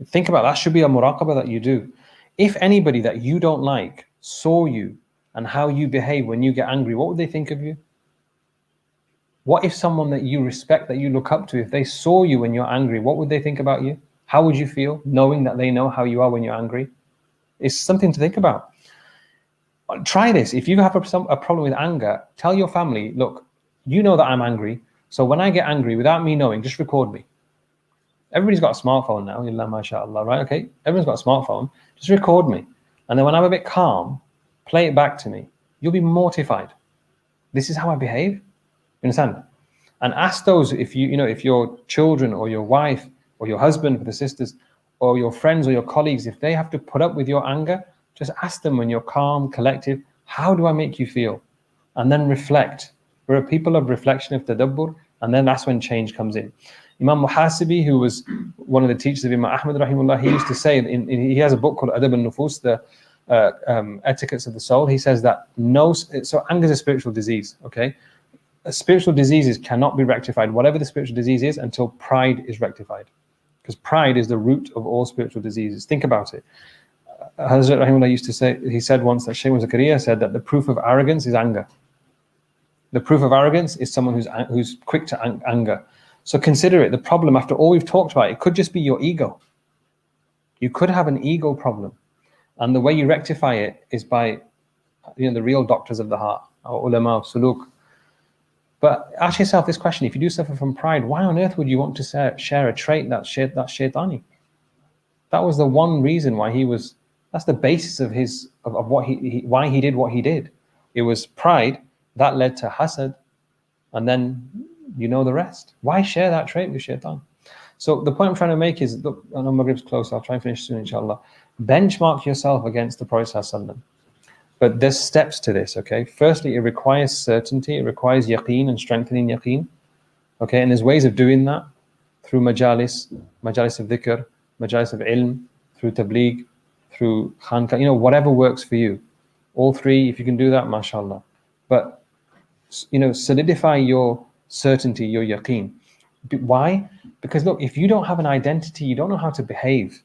Think about that. Should be a muraqabah that you do. If anybody that you don't like saw you and how you behave when you get angry, what would they think of you? What if someone that you respect, that you look up to, if they saw you when you're angry, what would they think about you? How would you feel knowing that they know how you are when you're angry? It's something to think about. Try this. If you have a problem with anger, tell your family, look, you know that I'm angry, so when I get angry, without me knowing, just record me. Everybody's got a smartphone now, illa mashallah, right? Okay, everyone's got a smartphone. Just record me. And then when I'm a bit calm, play it back to me. You'll be mortified. This is how I behave. You understand? And ask those, if your children or your wife or your husband, for the sisters, or your friends or your colleagues, if they have to put up with your anger, just ask them when you're calm, collective, how do I make you feel? And then reflect. We're a people of reflection, of tadabbur, and then that's when change comes in. Imam Muhasibi, who was one of the teachers of Imam Ahmad, rahimahullah, he used to say, he has a book called Adab al-Nufus, the etiquettes of the soul. He says that so anger is a spiritual disease, okay? Spiritual diseases cannot be rectified, whatever the spiritual disease is, until pride is rectified. Because pride is the root of all spiritual diseases. Think about it. Hazrat Rahimullah used to say, he said once that Shaykh Zakaria said that the proof of arrogance is anger. The proof of arrogance is someone who's quick to anger. So consider it. The problem, after all we've talked about, it could just be your ego. You could have an ego problem. And the way you rectify it is by the real doctors of the heart, or ulama of suluk. But ask yourself this question: if you do suffer from pride, why on earth would you want to share a trait that's shaitani? That was the one reason why that's the basis of why he did what he did. It was pride that led to hasad, and then you know the rest. Why share that trait with shaitan? So the point I'm trying to make is, look, I know Maghrib's close, I'll try and finish soon, inshallah. Benchmark yourself against the Prophet ﷺ. But there's steps to this, okay? Firstly, it requires certainty, it requires yaqeen and strengthening yaqeen, okay? And there's ways of doing that through majalis of dhikr, majalis of ilm, through tabligh, through khanqa, whatever works for you. All three, if you can do that, mashallah. But, solidify your certainty, your yaqeen. Why? Because look, if you don't have an identity, you don't know how to behave.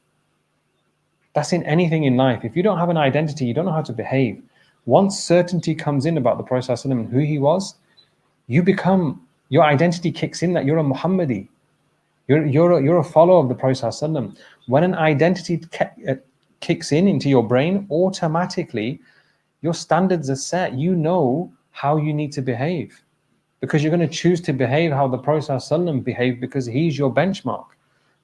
That's in anything in life. If you don't have an identity, you don't know how to behave. Once certainty comes in about the Prophet ﷺ and who he was, your identity kicks in that you're a Muhammadi. You're a follower of the Prophet ﷺ. When an identity kicks in into your brain, automatically your standards are set. You know how you need to behave, because you're going to choose to behave how the Prophet ﷺ behaved, because he's your benchmark.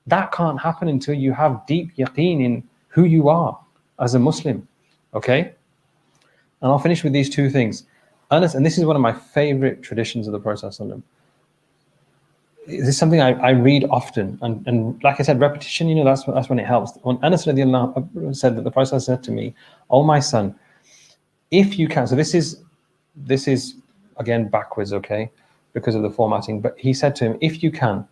That can't happen until you have deep yaqeen in who you are as a Muslim. Okay? And I'll finish with these two things. Anas, and this is one of my favorite traditions of the Prophet ﷺ. This is something I read often, and like I said, repetition, you know, that's when it helps. When Anas radiallahu anhu said that the Prophet said to me, "Oh my son, if you can," so this is again backwards, okay, because of the formatting, but he said to him, if you can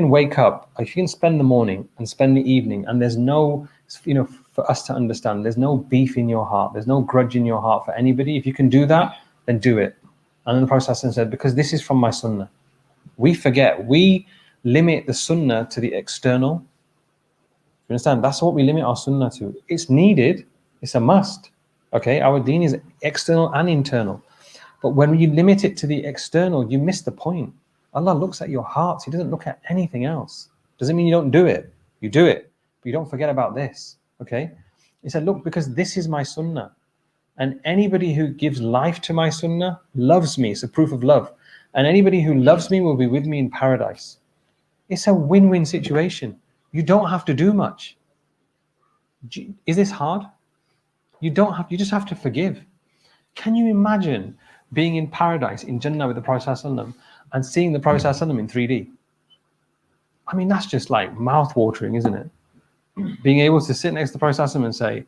wake up, if you can spend the morning and spend the evening, and there's no, you know, for us to understand, there's no beef in your heart, there's no grudge in your heart for anybody, if you can do that, then do it. And then the Prophet said, because this is from my sunnah. We forget, we limit the sunnah to the external. You understand? That's what we limit our sunnah to. It's needed, it's a must. Okay, our deen is external and internal. But when you limit it to the external, you miss the point. Allah looks at your hearts, He doesn't look at anything else. Doesn't mean you don't do it. You do it, but you don't forget about this. Okay? He said, look, because this is my sunnah. And anybody who gives life to my sunnah loves me. It's a proof of love. And anybody who loves me will be with me in paradise. It's a win-win situation. You don't have to do much. Is this hard? You just have to forgive. Can you imagine being in paradise, in Jannah with the Prophet ﷺ, and seeing the Prophet ﷺ in 3D? I mean, that's just like mouth-watering, isn't it? Being able to sit next to the Prophet ﷺ and say,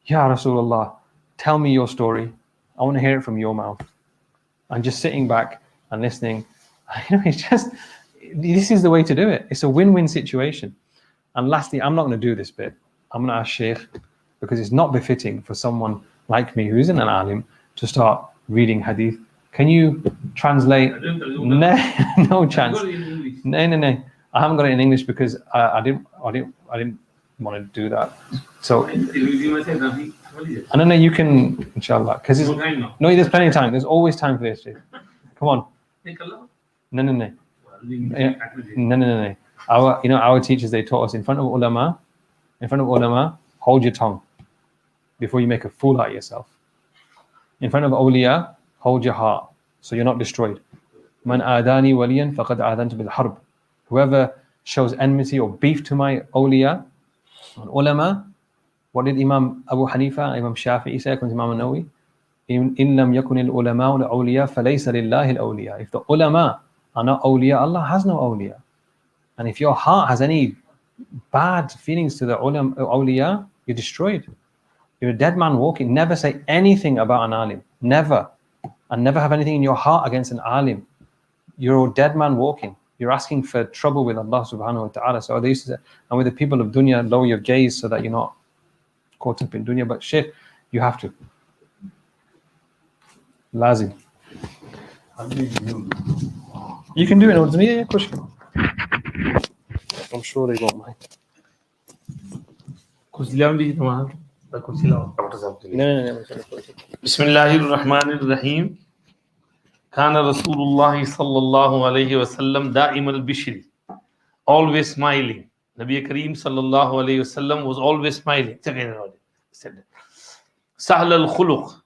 Ya Rasulullah, tell me your story. I want to hear it from your mouth. And just sitting back and listening. You know, it's just, this is the way to do it. It's a win-win situation. And lastly, I'm not going to do this bit. I'm going to ask Sheikh, because it's not befitting for someone like me who isn't an alim to start reading hadith. Can you translate? No chance. No. I haven't got it in English because I didn't want to do that. So no, you can, inshallah. Because no, there's plenty of time. There's always time for this. Dude. Come on. No. Our teachers, they taught us in front of ulama, hold your tongue before you make a fool out of yourself. In front of awliya, hold your heart so you're not destroyed. Man adani waliyan faqad adantu bil harb. Whoever shows enmity or beef to my awliya, ulama, what did Imam Abu Hanifa, Imam Shafi'i say, according to Imam Nawawi? In lam yakun al ulama al awliya falaysa lillahi al awliya. If the ulama are not awliya, Allah has no awliya. And if your heart has any bad feelings to the awliya, you're destroyed. You're a dead man walking. Never say anything about an alim. Never. And never have anything in your heart against an alim. You're a dead man walking. You're asking for trouble with Allah subhanahu wa ta'ala. So they used to say, and with the people of dunya, lower your gaze so that you're not caught up in dunya. But Sheikh, you have to. Lazim. You can do it. Yeah, of course you can. I'm sure they won't mind. No. Bismillahirrahmanirrahim. Kana Rasulullah sallallahu alayhi wasallam da'im al-bishri, always smiling. Nabi Kareem sallallahu alayhi wasallam was always smiling. Sahl al-khuluq.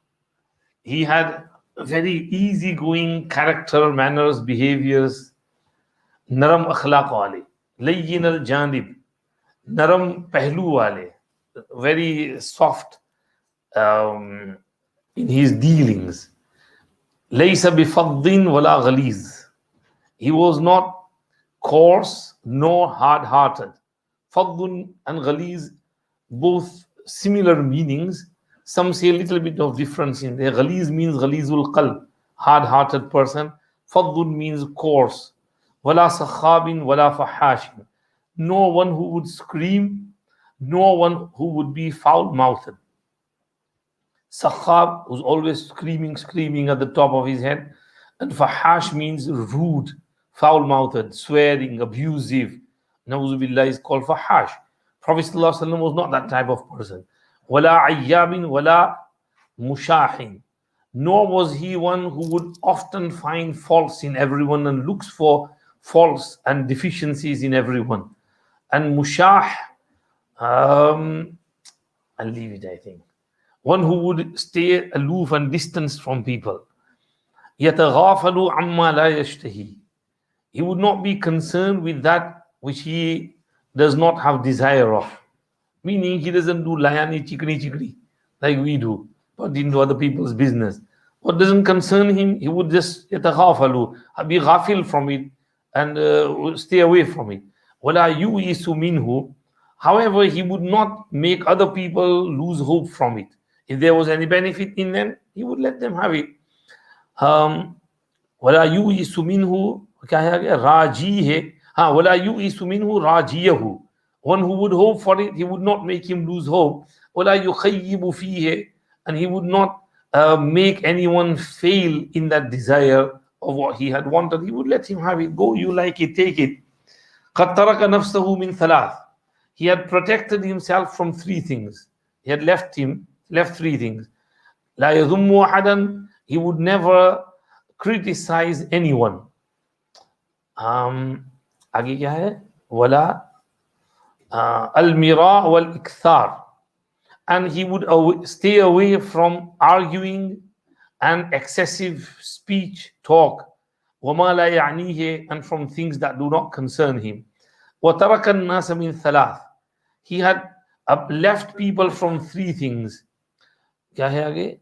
He had very easygoing character, manners, behaviors. Naram akhlaq wale. Layyin al-janib. Naram pehlu wale. Very soft in his dealings. Laysa bifaddin wala ghaliz. He was not coarse nor hard-hearted. Faddun and ghaliz, both similar meanings. Some say a little bit of difference in there. Ghaliz means ghalizul qalb, hard-hearted person. Faddun means coarse. Wala sakhabin wala fahashin. No one who would scream, no one who would be foul-mouthed. Sakhab, who's always screaming at the top of his head. And fahash means rude, foul-mouthed, swearing, abusive. Nauzubillah is called fahash. Prophet ﷺ was not that type of person. Wala ayyabin wala mushahin. Nor was he one who would often find faults in everyone and looks for faults and deficiencies in everyone. And mushah I'll leave it, I think. One who would stay aloof and distanced from people. يَتَغَافَلُ عَمَّا لَا يَشْتَهِي. He would not be concerned with that which he does not have desire of. Meaning he doesn't do layani chikni like we do, but into other people's business. What doesn't concern him, he would just يَتَغَافَلُ, be ghafil from it and stay away from it. وَلَا يُؤِسُ مِنْهُ. However, he would not make other people lose hope from it. If there was any benefit in them, he would let them have it. وَلَا يُؤِسُ مِنْهُ راجيه. وَلَا يُؤِسُ مِنْهُ راجيه. One who would hope for it, he would not make him lose hope. وَلَا يُخَيِّبُ فِيهِ. And he would not make anyone fail in that desire of what he had wanted. He would let him have it. Go, you like it, take it. قَدْ تَرَكَ نَفْسَهُ مِنْ ثَلَاثٍ. He had protected himself from three things. He had left three things. لا يذم أحدا. He would never criticize anyone. आगे क्या है? ولا المراء والإكثار. And he would stay away from arguing and excessive speech, talk. وما لا يعنيه. And from things that do not concern him. وترك الناس من ثلاث. He had left people from three things. क्या है आगे?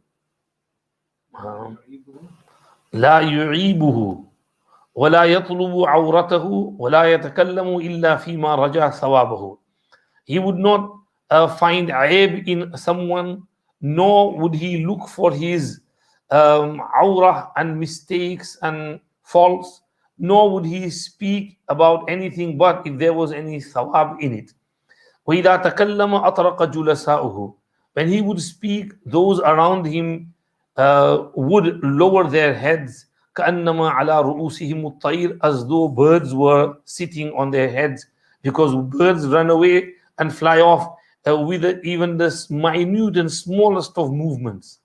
لا يعيبه ولا يطلب عورته ولا يتكلم إلا فيما رجا ثوابه. He would not find aib in someone, nor would he look for his awrah and mistakes and faults, nor would he speak about anything but if there was any thawab in it. وَإِذَا تَكَلَّمَ أَطْرَقَ جُلَسَاؤُهُ. When he would speak, those around him would lower their heads. كَأَنَّمَا عَلَى رُؤُوسِهِمُ الطَّيْرِ. As though birds were sitting on their heads, because birds run away and fly off with even the minute and smallest of movements.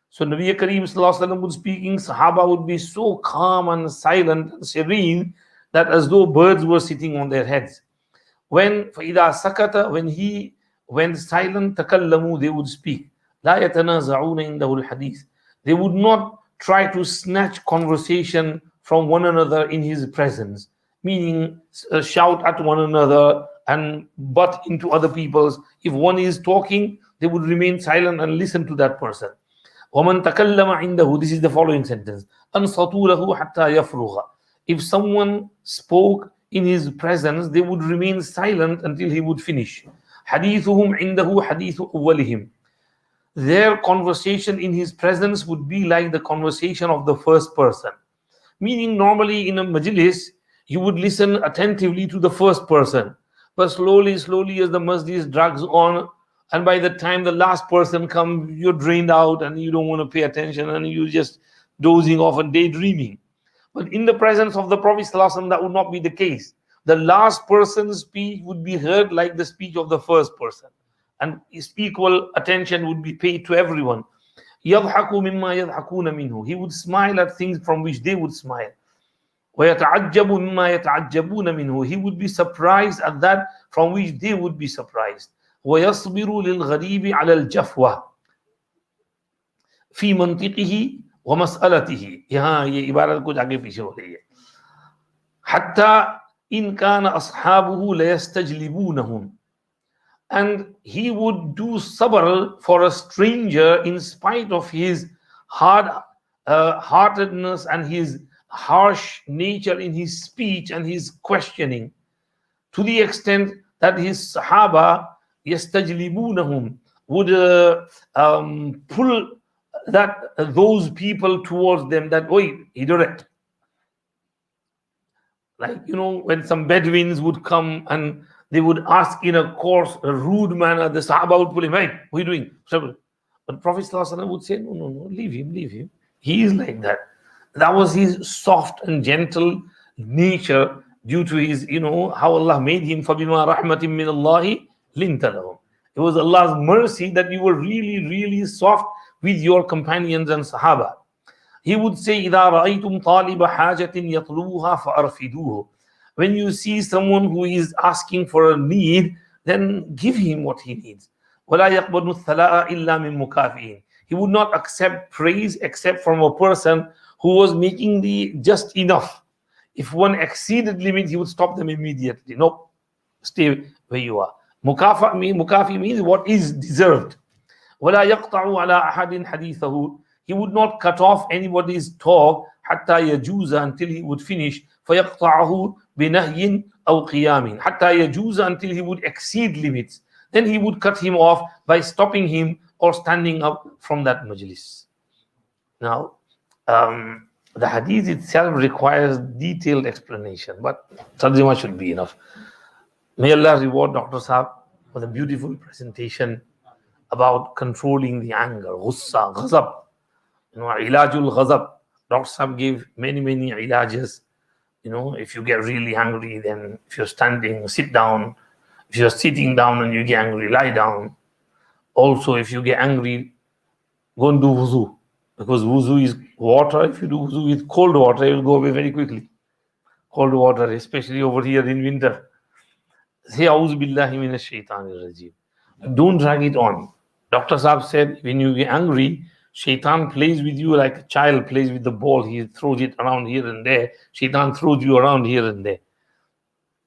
So Nabi Kareem Sallallahu Alaihi Wasallam would speaking, Sahaba would be so calm and silent and serene that as though birds were sitting on their heads. When فَإِذَا سَكَتَ, when he went silent, تَكَلَّمُوا, they would speak. لَا يَتَنَازَعُونَ عِنْدَهُ الْحَدِيثِ. They would not try to snatch conversation from one another in his presence, meaning shout at one another and butt into other people's. If one is talking, they would remain silent and listen to that person. وَمَنْ تَكَلَّمَ عِنْدَهُ. This is the following sentence. أَنْصَتُوا لَهُ حَتَّى يَفْرُغَ. If someone spoke in his presence, they would remain silent until he would finish. حَدِيثُهُمْ عِنْدَهُ حَدِيثُ أَوَّلِهِمْ. Their conversation in his presence would be like the conversation of the first person. Meaning, normally in a majlis, you would listen attentively to the first person. But slowly as the majlis drags on, and by the time the last person comes, you're drained out and you don't want to pay attention and you're just dozing off and daydreaming. But in the presence of the Prophet ﷺ, that would not be the case. The last person's speech would be heard like the speech of the first person. And equal attention would be paid to everyone. يَضْحَكُ مِمَّا يَضْحَكُونَ مِنْهُ. He would smile at things from which they would smile. وَيَتَعَجَّبُ مِمَّا يَتَعَجَّبُونَ مِنْهُ. He would be surprised at that from which they would be surprised. وَيَصْبِرُ لِلْغَرِيبِ عَلَى الْجَفْوَةِ فِي مَنْطِقِهِ وَمَسْأَلَتِهِ. यहाँ ये इबारत कुछ आगे पीछे हो रही है. حَتَّى إِنْ كَانَ أَصْحَابُهُ لَيَسْتَجْلِبُونَهُمْ. And he would do sabr for a stranger in spite of his hard-heartedness and his harsh nature in his speech and his questioning, to the extent that his sahaba yastajlibunahum would pull those people towards them, that oi, idiot. Like, when some Bedouins would come and they would ask in a coarse, a rude manner, the Sahaba would pull him, hey, what are you doing? But Prophet ﷺ would say, no, leave him. He is like that. That was his soft and gentle nature due to his, how Allah made him. فَبِمَا رَحْمَةٍ مِّنَ اللَّهِ لِنْتَ لَهُمْ. It was Allah's mercy that you were really, really soft with your companions and Sahaba. He would say, إِذَا رَأَيْتُمْ طَالِبَ حَاجَةٍ يَطْلُبُهَا فَأَرْفِدُوهُ. When you see someone who is asking for a need, then give him what he needs. وَلَا يَقْبَلُ الثَّنَاءَ إِلَّا مِن مُكَافِئٍ. He would not accept praise except from a person who was making the just enough. If one exceeded limit, he would stop them immediately. No, stay where you are. Mukafi means what is deserved. وَلَا يَقْطَعُ عَلَىٰ أَحَدٍ حَدِيثَهُ. He would not cut off anybody's talk حَتَّى يَجُوزَ, until he would finish. فَيَقْطَعَهُ بِنَهْيٍ أَوْ قِيَامٍ. حَتَّى يَجُوزَ, until he would exceed limits. Then he would cut him off by stopping him or standing up from that majlis. Now, the hadith itself requires detailed explanation, but tarjuma should be enough. May Allah reward Dr. Saab for the beautiful presentation about controlling the anger, ghussa, ghazab. Ilajul ghazab. Dr. Saab gave many ilajas. If you get really angry, then if you're standing, sit down. If you're sitting down and you get angry, lie down. Also, if you get angry, go and do wuzu. Because wuzu is water. If you do wuzu with cold water, it will go away very quickly. Cold water, especially over here in winter. Say, A'udhu billahi minash shaitanir rajim. Don't drag it on. Dr. Saab said, when you get angry, shaitan plays with you like a child plays with the ball. He throws it around here and there. Shaitan throws you around here and there.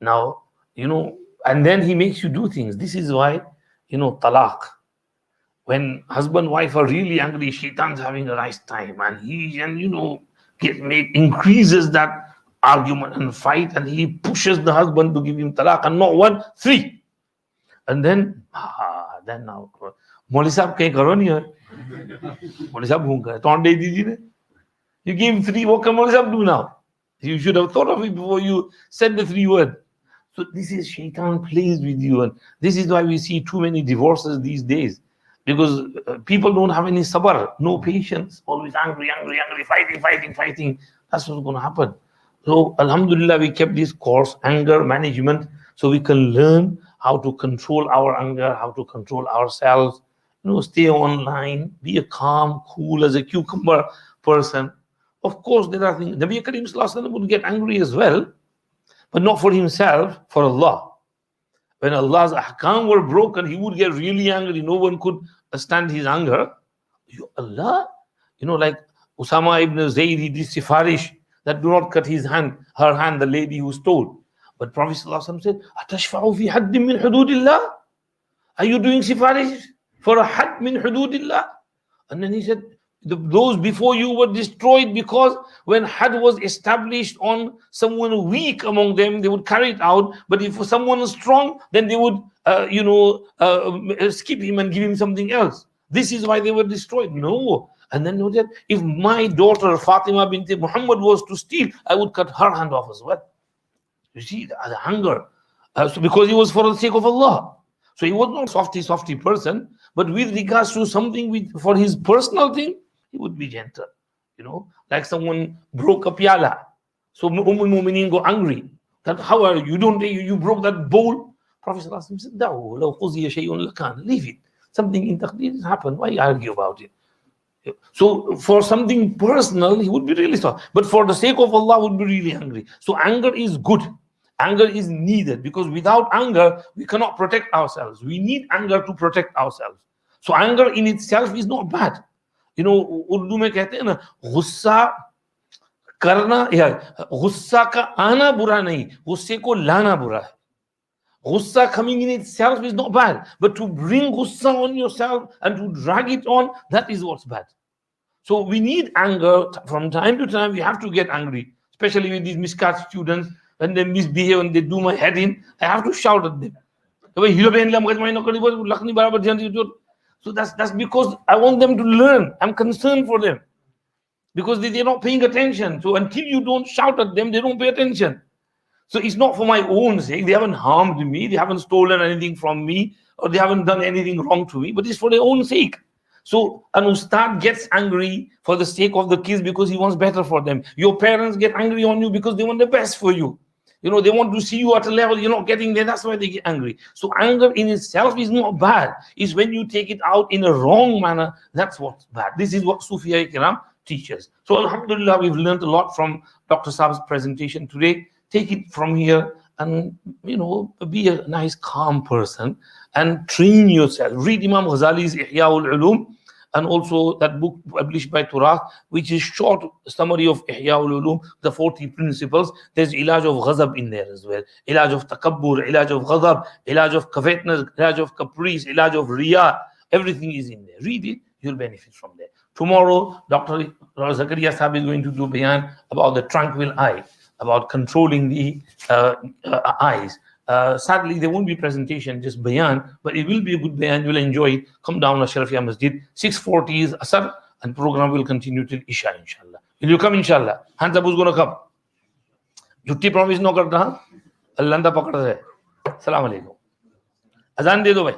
Now, and then he makes you do things. This is why, talaq. When husband and wife are really angry, shaitan's having a nice time, and increases that argument and fight, and he pushes the husband to give him talaq, and not 1, 3. And then now, Maulvi Sahab kahin karo nahi hai. Maulvi Sahab bhoon kare. Taun de diji ne. You gave him 3, what can Maulvi Sahab do now? You should have thought of it before you said the 3 words. So this is shaitan plays with you, and this is why we see too many divorces these days, because people don't have any sabr, no patience, always angry, fighting. That's what's going to happen. So alhamdulillah, we kept this course, anger management, so we can learn how to control our anger, how to control ourselves, stay online, be a calm, cool as a cucumber person. Of course, there are things. Nabi Karim Sallallahu Alaihi Wasallam would get angry as well, but not for himself, for Allah. When Allah's ahkam were broken, he would get really angry. No one could stand his anger. Allah, like Usama ibn Zayd, he did sifarish that do not cut her hand, the lady who stole. But Prophet ﷺ said, Atashfa'u fi haddin min hududillah? Are you doing sifarish for a had min hududillah? And then he said, those before you were destroyed, because when had was established on someone weak among them, they would carry it out. But if someone is strong, then they would, skip him and give him something else. This is why they were destroyed. No. And then know that if my daughter Fatima bint Muhammad was to steal, I would cut her hand off as well. You see, the anger. So because he was for the sake of Allah. So he was not softy person, but with regards to something for his personal thing, he would be gentle. Like someone broke a piyala. So Ummul Mu'mineen go angry. That how are you? You broke that bowl. Prophet ﷺ said, leave it. Something in taqdeer happened. Why argue about it? So for something personal, he would be really soft. But for the sake of Allah, would be really angry. So anger is good. Anger is needed, because without anger, we cannot protect ourselves. We need anger to protect ourselves. So anger in itself is not bad. Urdu mein kehte hain na, gussa karna, gussa ka aana bura nahi, gusse ko lana bura hai. Gussa coming in itself is not bad, but to bring gussa on yourself and to drag it on, that is what's bad. So we need anger from time to time. We have to get angry, especially with these miscat students. When they misbehave and they do my head in, I have to shout at them. So that's because I want them to learn. I'm concerned for them, because they're not paying attention. So until you don't shout at them, they don't pay attention. So it's not for my own sake. They haven't harmed me. They haven't stolen anything from me, or they haven't done anything wrong to me, but it's for their own sake. So an ustad gets angry for the sake of the kids because he wants better for them. Your parents get angry on you because they want the best for you. They want to see you at a level you're not getting there. That's why they get angry. So anger in itself is not bad. It's when you take it out in a wrong manner, that's what's bad. This is what Sufiya Kiram teaches. So alhamdulillah, we've learned a lot from Dr. Saab's presentation today. Take it from here and be a nice calm person and train yourself. Read Imam Ghazali's Ihya ul-Ulum, and also that book published by Turath, which is short summary of Ihya ul-Ulum, the 40 principles. There's ilaj of ghazab in there as well, ilaj of takabbur, ilaj of ghazab, ilaj of covetousness, ilaj of caprice, ilaj of riya. Everything is in there. Read it, you'll benefit from there. Tomorrow, Dr. Zakaria Sahib is going to do bayan about the tranquil eye, about controlling the eyes. Sadly, there won't be presentation, just bayan, but it will be a good bayan. You'll enjoy it. Come down to Sharafiya Masjid. 6:40 is Asr, and program will continue till Isha, inshallah. Will you come, inshallah? Hands up, who's going to come? Jutti promise no karta, Allah pakad hai. Assalamu alaikum. Azan de do bhai.